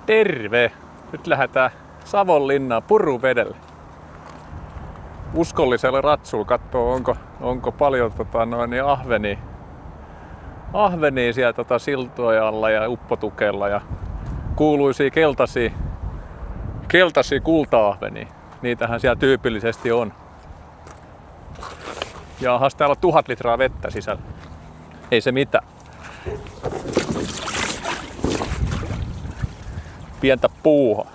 Terve! Nyt lähdetään Savonlinnaan Puruvedelle. Uskollisella ratsulla katsoo, onko paljon ahvenia siellä siltoja alla ja uppotukella ja kuuluisia keltaisia kulta-ahvenia. Niitähän siellä tyypillisesti on. Jaahas, täällä on 1000 litraa vettä sisällä. Ei se mitään. Pientä puuhaa.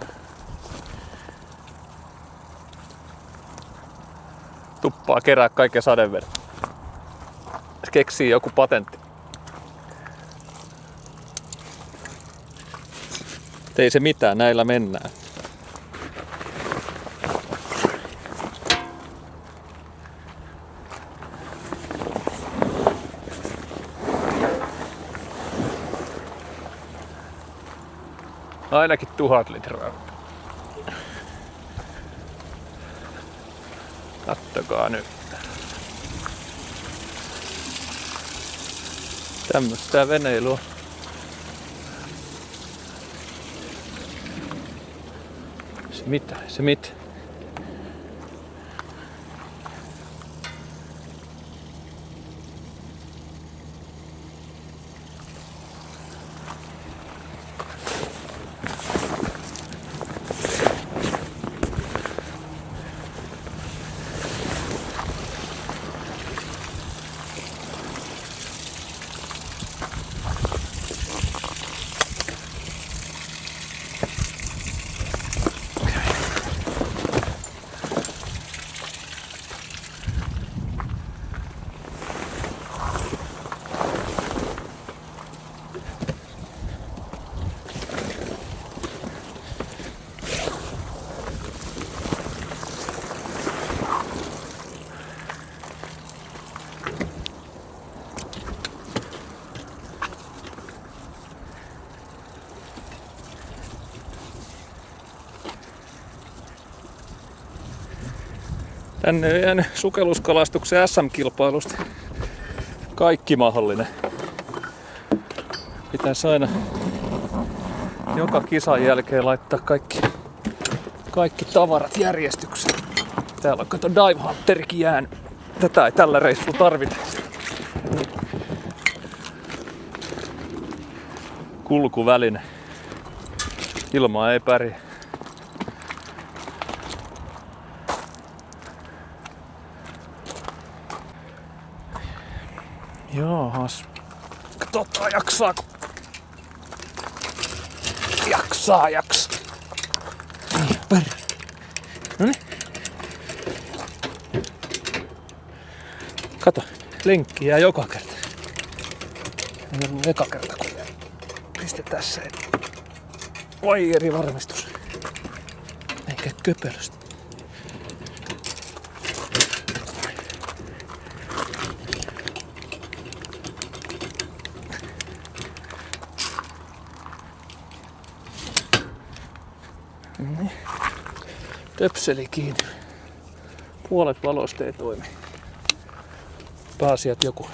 Tuppaa kerää kaiken sadeveden. Keksii joku patentti. Ei se mitään, näillä mennään. Ainakin 1000 litraa. Kattokaa nyt. Tämmöstä veneilua. Se mitä? Tänne on jäänyt sukelluskalastuksen SM-kilpailusta kaikki mahdollinen. Pitäisi aina joka kisan jälkeen laittaa kaikki tavarat järjestykseen. Täällä on kato Dive Hunterikin jäänyt. Tätä ei tällä reissulla tarvita. Kulkuväline. Ilmaa ei pärjää. Jaahas. Katsotaan jaksaako. Jaksaa. Niin, pärjää. Noniin. Kato, lenkki jää joka kerta. Ei ollut eka kerta, kun pistetään se vaijerivarmistus. Eikä köpelöstä. Töpseli kiinni. Puolet valoista ei toimi. Pääasiat joku.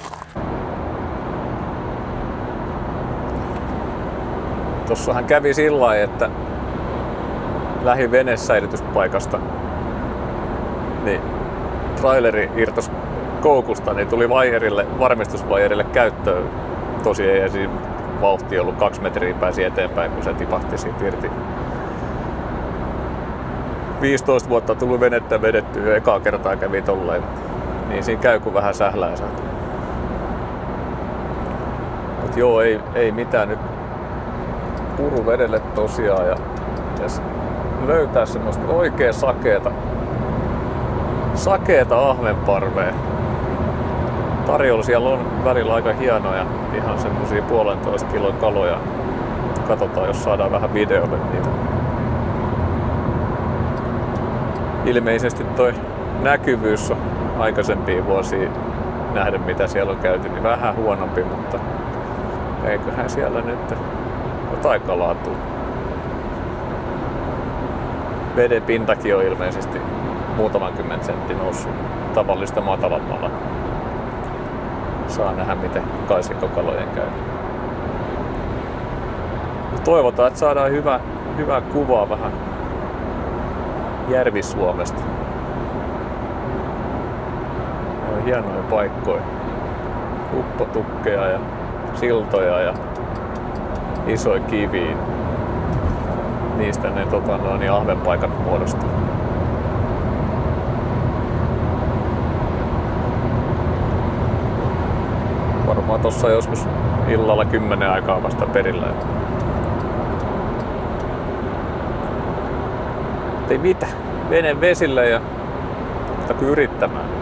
Tossahan kävi sillä lailla, että lähin venesäilytyspaikasta niin traileri irtos koukusta, niin tuli varmistusvaijerille käyttöön. Tosiaan ei siinä vauhti ollut 2 metriä pääsi eteenpäin, kun se tipahti siitä irti. 15 vuotta tullut venettä vedettyä, ekaa kertaa kävi tolleen. Niin siinä käy kun vähän sählää saatu. Mut joo, ei mitään nyt Puruvedelle tosiaan ja löytää semmoista oikein sakeeta ahvenparvea. Tarjolla siellä on välillä aika hienoja, ihan semmosia 1,5 kilon kaloja. Katsotaan, jos saadaan vähän videolle niitä. Ilmeisesti toi näkyvyys on aikaisempia vuosia nähden mitä siellä on käyty, niin vähän huonompi, mutta eiköhän siellä nyt jotain kalaa tule. Veden pintakin on ilmeisesti muutaman 10 senttiä noussut tavallista matalammalla. Saa nähdä miten kaisikokalojen käy. Toivotaan, että saadaan hyvä kuva vähän Järvi-Suomesta. Ja hienoja paikkoja. Uppotukkeja ja siltoja ja isoja kiviä. Niistä ne ahvenpaikat muodostuu. Varmaan tossa joskus illalla 10 aikaa vasta perillä. Ei mitään. Vene vesille ja yrittämään.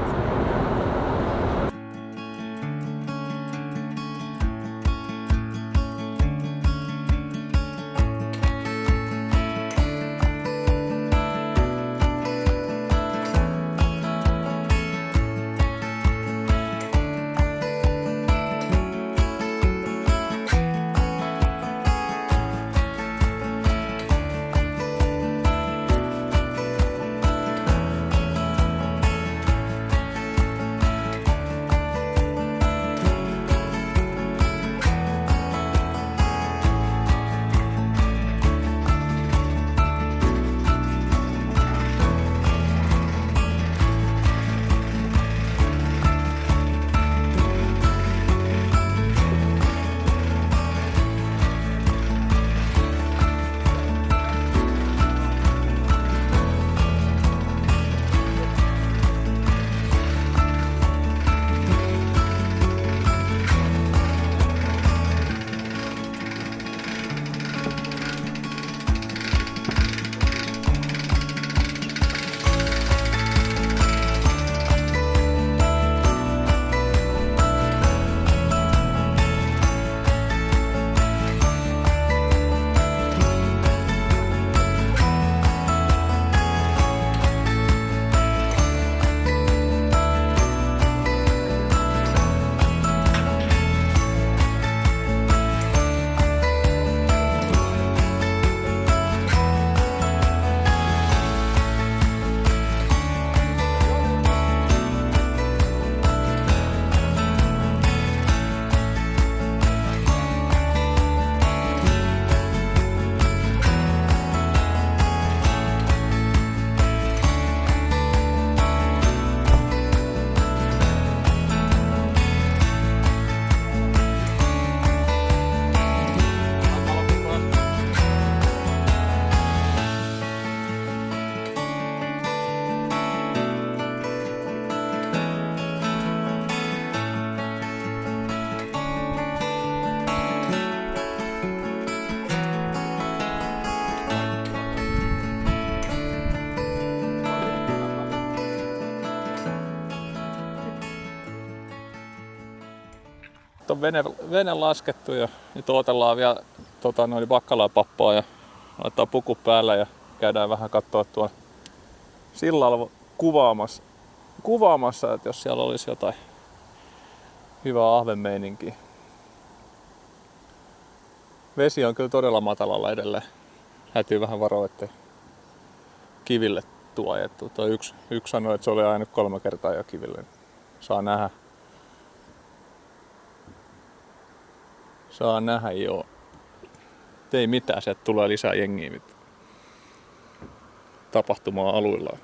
On vene laskettu ja nyt odotellaan vielä bakkalapappaa ja laittaa puku päälle ja käydään vähän katsoa tuon sillalla kuvaamassa, että jos siellä olisi jotain hyvää ahvenmeininkiä. Vesi on kyllä todella matalalla edelleen. Täytyy vähän varoa, ettei kiville tuo ajettu. Yksi sanoi, että se oli aina 3 kertaa jo kiville. Saa nähdä. Joo. Ei mitään, sieltä tulee lisää jengiä tapahtumaa aluillaan.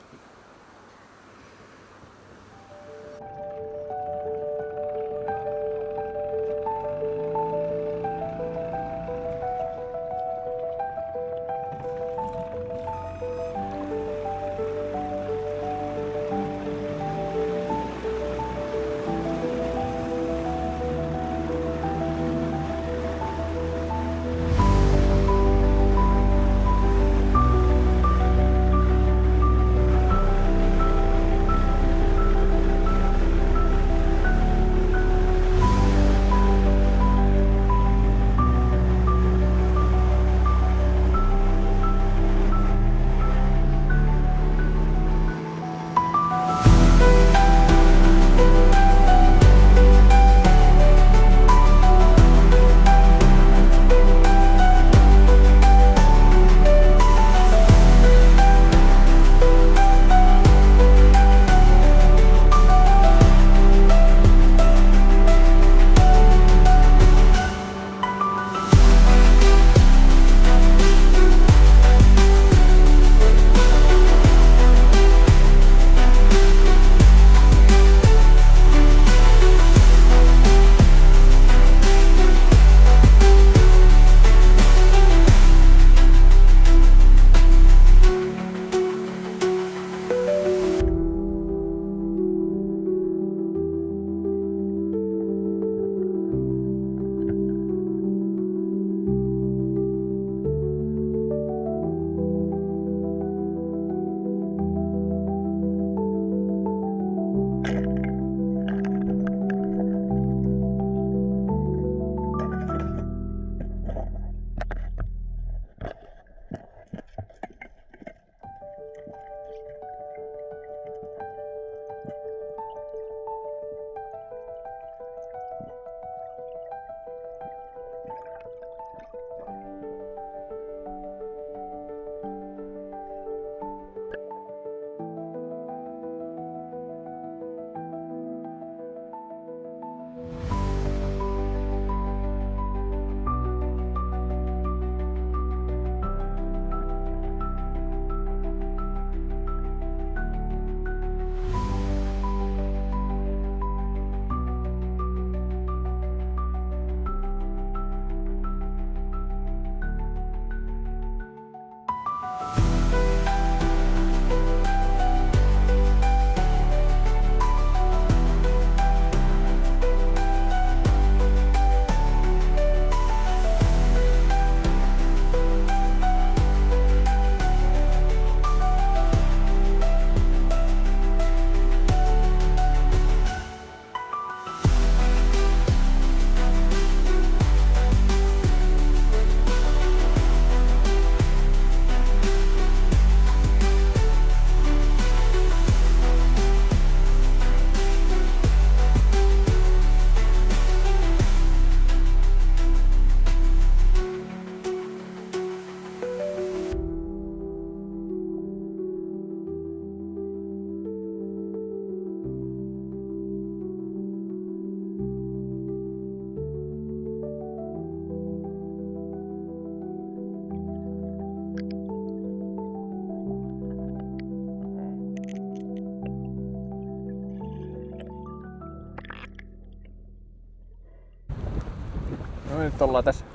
Nyt ollaan tässä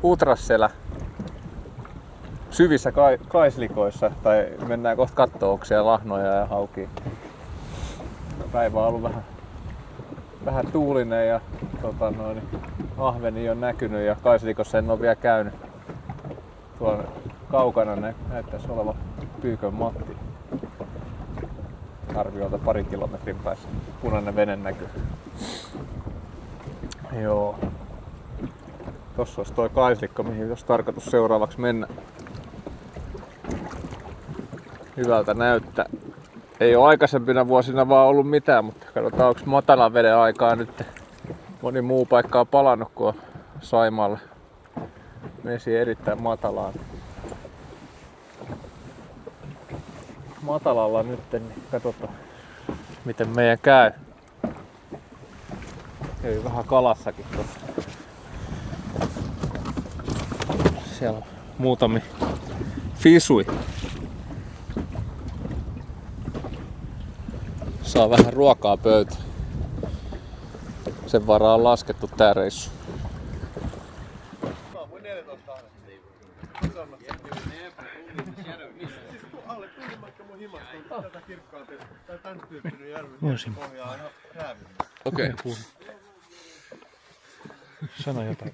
Utrasselä syvissä kaislikoissa, tai mennään kohta kattoo, onko siellä lahnoja ja haukia. Päivä on ollut vähän tuulinen ja ahveni on näkynyt ja kaislikossa en ole vielä käynyt. Tuolla kaukana näyttäisi olevan Pyykön Matti. Arviolta 2 kilometrin päässä punainen vene näkyy. Joo. Tossa olisi toi kaislikko, mihin olisi tarkoitus seuraavaksi mennä. Hyvältä näyttää. Ei ole aikaisempina vuosina vaan ollut mitään, mutta katsotaan onko matalan veden aikaa nyt. Moni muu paikka on palannut, kun on Saimaalle vesi erittäin matalaan. Matalalla nyt, niin katsotaan miten meidän käy. Käy vähän kalassakin tossa. Siellä on muutamia fisui. Saa vähän ruokaa pöytään. Sen varaan on laskettu tää reissu. Okei. Sano jotain.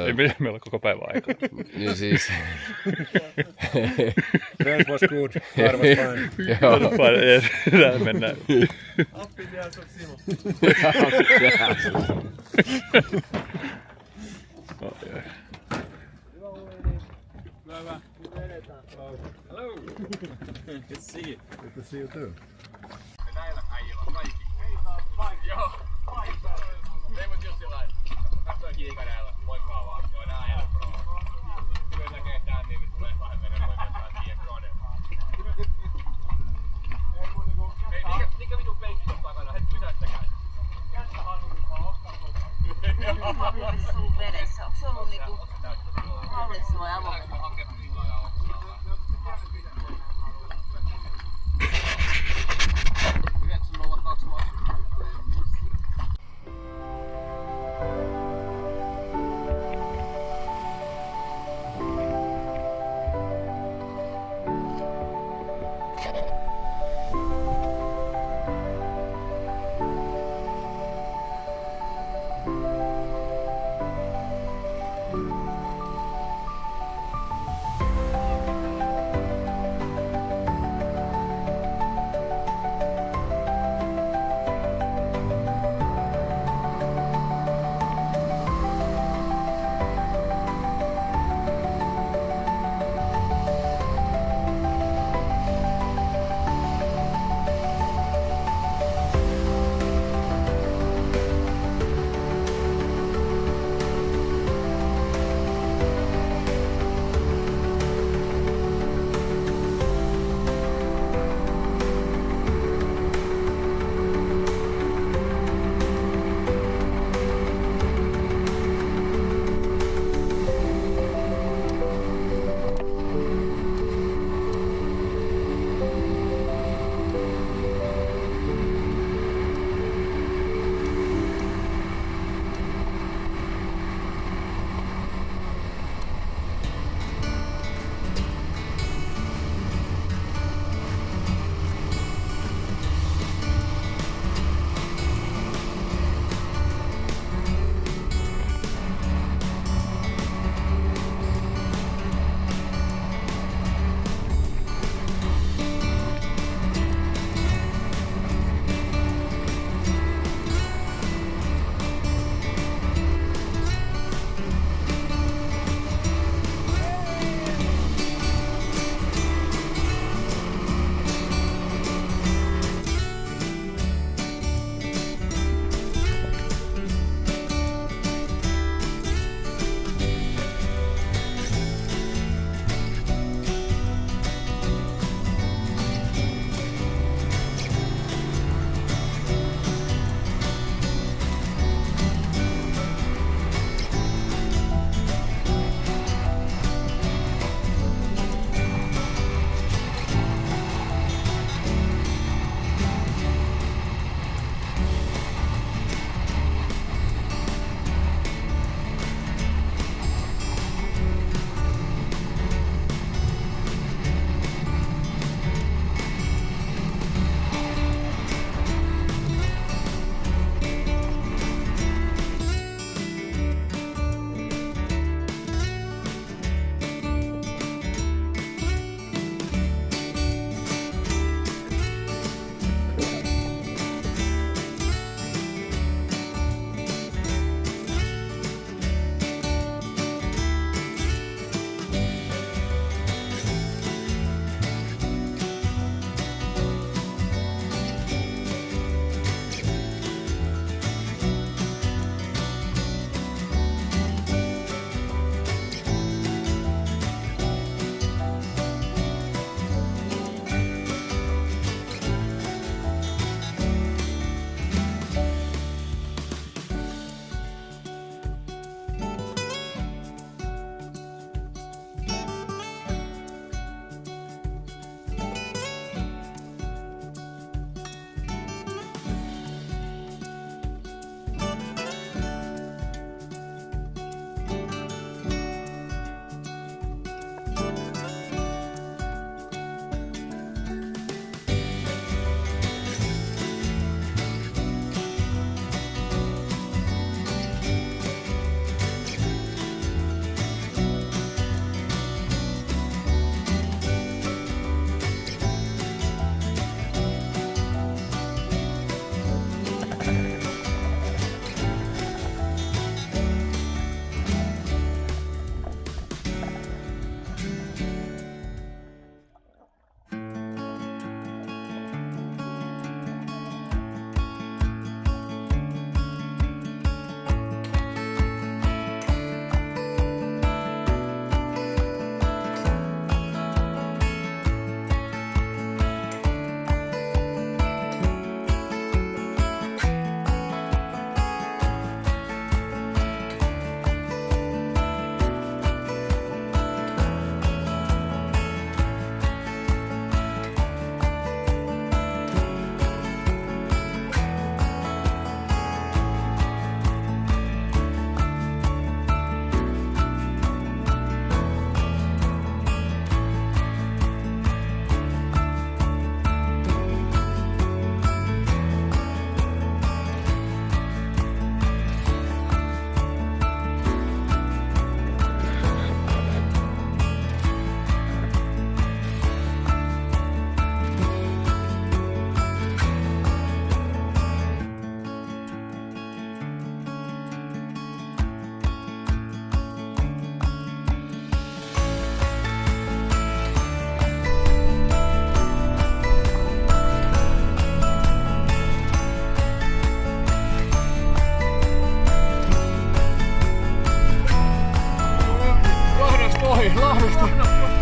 Ei meillä ole koko päivän aikaa. Niin siis. That was good. That was fine. Joo. Täällä mennään. Appin jääs on Simo. Hyvä. Hello. Good to see you. Good to see you too. Näillä äijillä on kaikki. Joo. Ei mut just sillain. Katsoin kiikanäällä. Moikkaa vaan. Joo nää äijät pro. Kyllä näkee tän niin tulee 2 menen moikkaa siihen kronen. Hei mikä vitun penkki on takana? Het pysäyttäkää. Kättä hannumaan ostaa Sun vedessä. Onko se ollut niinku hallitsu vai avoin?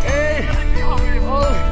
Ei! Oli!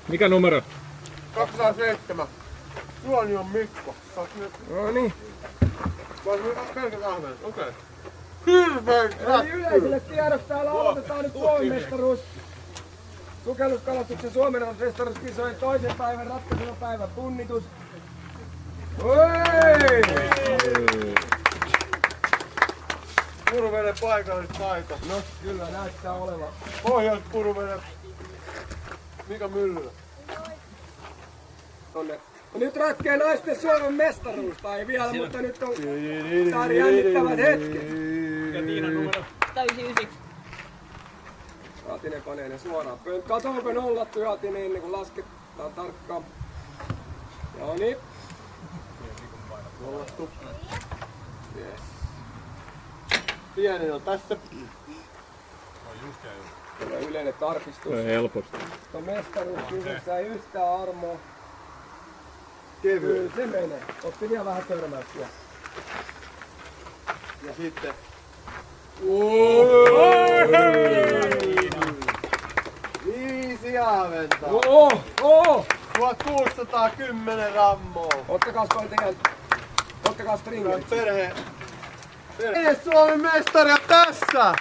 Mikä numero? 207. Juoni on Mikko. No niin. Pelkät ahven. Okei. Eli yleiselle tiedoksi täällä aloitetaan nyt Suomen mestaruus. Sukelluskalastuksen Suomen mestaruuskisojen toisen päivän ratkaiseva päivän punnitus. Oi! Puruveden paikallistaito. No kyllä näyttää olevan. Pohjois-Puruveden Mika Myllylä. Tonne. No nyt ratkee naisten Suomen mestaruus, tai ei vielä, mutta nyt on tää jännittävät hetket. Ja Tiinan numero? 99. Jatinen panee ne suoraan pönttöön. Kato onko nollattu Jatinen ennen kuin lasketaan tarkkaan. Joo niin. Nollattu. Yes. Pieni on tässä. Tulee yleinen tarkistus. Helposti. Tuo mestaruus kyseessä ei yhtään armoa. Kevyt. Kyllä se menee. Otti vielä vähän törmäyksiä. Ja sitten. Viisi ahventa. 1610 rammoa. Ottakaa toi tekään. Ottakaa stringerit. Perhe Suomen mestaria tässä!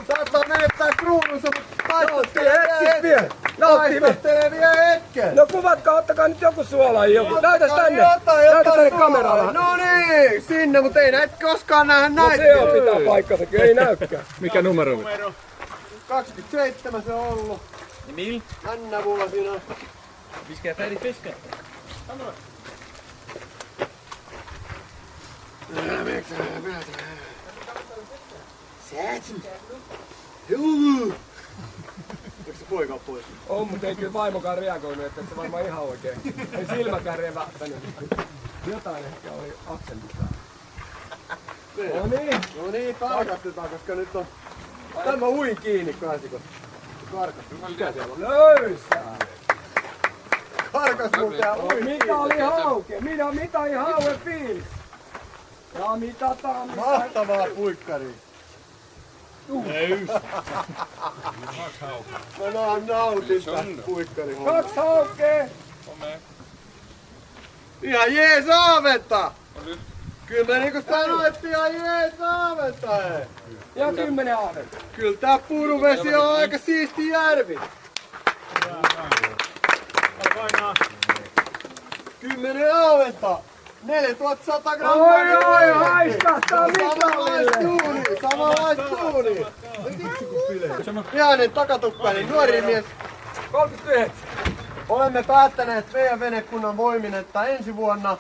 Saattaa menettää kruununsa, mutta taistattelee vielä hetken! No kuvatkaa, ottakaa nyt joku suolaa joku. Näytäs tänne! Näytä tänne kameralla! No niin, sinne, mutta ei näitä koskaan nähdä No näitä! se on pitää paikkansakin, ei näykään. Mikä numero? 27 se on ollut. Mil? Jännä vuosina. Vi ska färdigt fiska. Eikö se poika pois? On, mutta ei kyllä vaimokaan reagoinut, että se varmaan ihan oikein. Ei silmäkään revähtänyt. Jotain ehkä oli aksentissa. No niin. No niin, tarkastetaan, koska nyt on... Tämä uin kiinni kansiko. Karkas. Mikä siellä on? Löysää! Karkas mun tää uin kiinni. Mitä oli hauke? Minä mitailin hauen fiilis. Ja mitataan. Mahtavaa puikkaria. Mä nautin tästä puikkarihommaa. 2 haukea! Ihan jees aaventa! Kyllä me niinku sanoitte ihan jees aaventa hei! Ja 10 aaventa. Kyllä tää Puruvesi on aika siisti järvi! 10 aaventa! 4100 grammaa! Oi, haiskahtaa mitallille! Samanlaista tuunia! Vihainen takatukkainen nuori mies. 39. Olemme päättäneet meidän venekunnan voimin, että ensi vuonna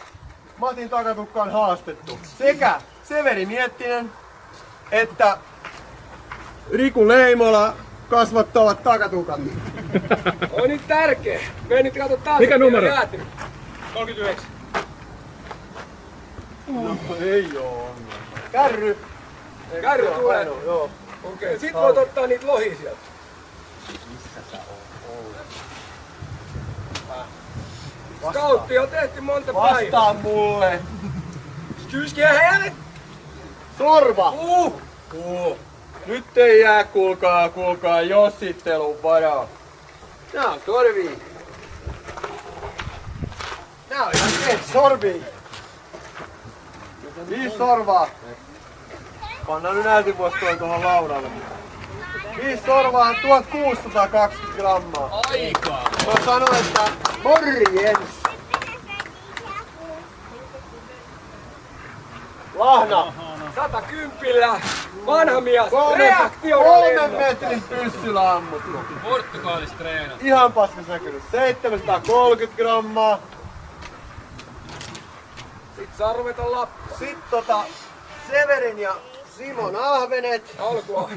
Matin takatukka on haastettu. Sekä Severi Miettinen että Riku Leimola kasvattavat takatukat. On nyt tärkeä. Me nyt katso taas. Mikä numero? 39. No, ei oo ongelma. Kärry. Kärry tulee. Joo. Okei, sit voit ottaa niitä lohia sieltä. Scoutti on tehty monta päivää. Vastaa mulle. Kyskiä helvet! Sorva. Nyt ei jää kuulkaa jossittelun varaa. Nää on sorvii. Nää on ihan sorvii. 5 sorvaa. Pannaan nyt näytinvuostoin tuohon laudalle. 5 sorvaa on 1620 grammaa. Aikaa! Mä sanoin, että morjens! Lahna! 110. Vanha mies. 3 Reaktio. metrin pyssyllä ammuttu. Portugalissa treenat. Ihan paskasäkynyt. 730 grammaa. Sit saa ruveta lappaa. Sitten Severin ja Simon ahvenet. Alkua.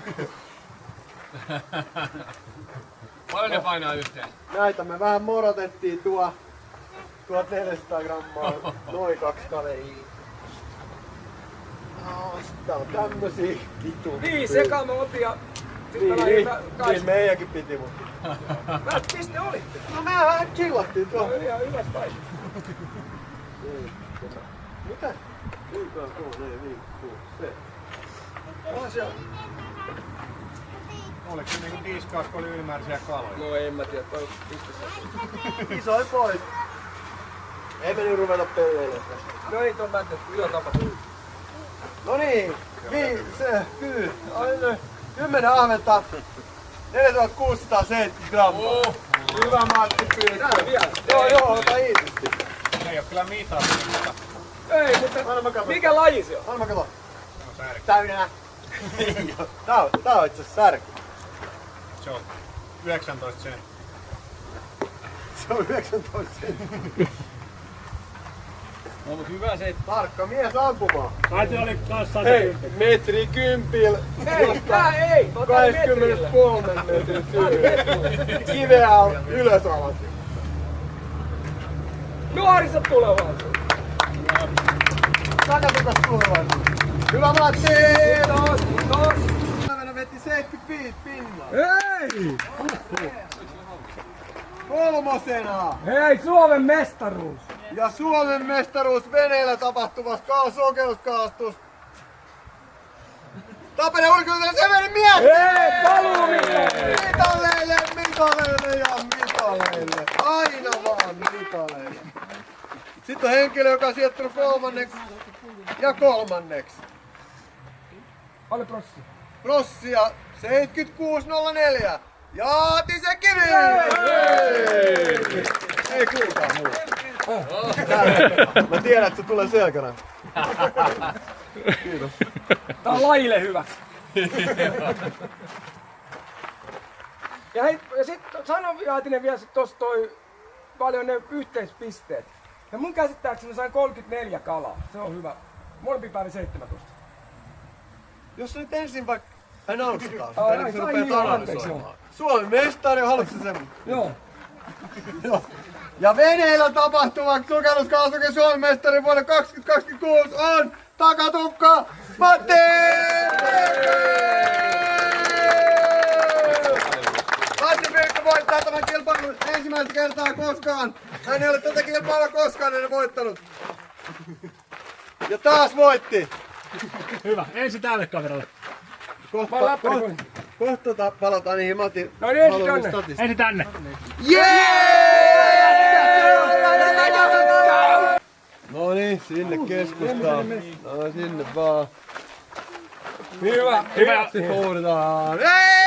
Paljon ne painaa yhteen? Näitä me vähän morotettiin 1400 grammaa. Noin 2 kaveria. No, sitten on tämmösiä vitu. 5 eka mä otin ja sit mä Niin, lähdin meidänkin piti mut. Mistä olitte? No mehän chillattiin Se tuolla. on ihan hyvä paikka. Mitä? Kuinka on 3, 4, 5, 6, 7. On siellä. Oliko se niinku tiiskaus, kun oli ylimääräisiä kaloja? No en mä tiedä, mistä se on. Isoin pois. Ei me nyt ruveta pelleilemään. No ei tuon mättä, mitä tapahtuu. No niin, kyllä. Aina 10 ahventa. 4670 grammaa. Hyvä Matti Tää Pyrkkö. vielä. Joo, ota iisisti. Se ei oo kyllä mitata. Ei, mutta Anna mä katon. mikä laji se on? Anna mä katon. Se on särki. Täydennä. Ei oo. Tää on itse asiassa särky. Se on 19 senttiä. Se on 19 senttiä. No mut hyvä se, Tarkka mies ampumaan. Äiti oli kanssa Hei, metri kympil. Ei, tää ei! Mä otan metrille. 23 metrin syvyys. Kiveä on ylös alas. Nuorissa tulevaisuus. Takatukas tulevaisuus. Hyvä Matti! Kiitos, kiitos. Päivänä veti 75 pinnaa. Hei! Kolmosena. Hei, Suomen mestaruus! Ja Suomen mestaruus veneellä tapahtuvassa sokelluskalastus. Tapere ulkoinen Severi Mietti! Hei, paluumille! Mitaleille ja mitaleille. Aina vaan mitaleille. Sitten on henkilö, joka on sijoittunut 3. ja 3. Alle prossi. Prossia 76.04. Jaatisen kivi! Ei kuulkaa muuta. Mä tiedän, että se tulee selkänä. Kiitos. Tää on lajille hyväksi. Ja hei, ja sit sano Jaatinen vielä sit tossa toi paljon ne yhteispisteet. Ja mun käsittääkseni sain 34 kalaa. Se on hyvä. Molempi päivä 17. Jos sä nyt ensin vaikka... En alustetaan sitä, Ai, ennen kuin sä sai rupeat niin, analysoimaan. Suomen mestari, haluatko sä sen? Joo. Joo. Ja veneillä tapahtuva sukelluskalastukin Suomen mestari vuonna 2026 on Takatukka Matti! Matti Pyykkä voittaa tämän kilpailun ensimmäistä kertaa koskaan. Hän ei ole tätä kilpailua koskaan ennen voittanut. Ja taas voitti. Hyvä, ensin tälle kameralle. Kohta palataan niihin Matin No niin, ensin haluamiin tänne. statisteihin. Ensin tänne. No niin, sinne keskustaan. No sinne vaan. Hyvä. Huudetaan. Hei!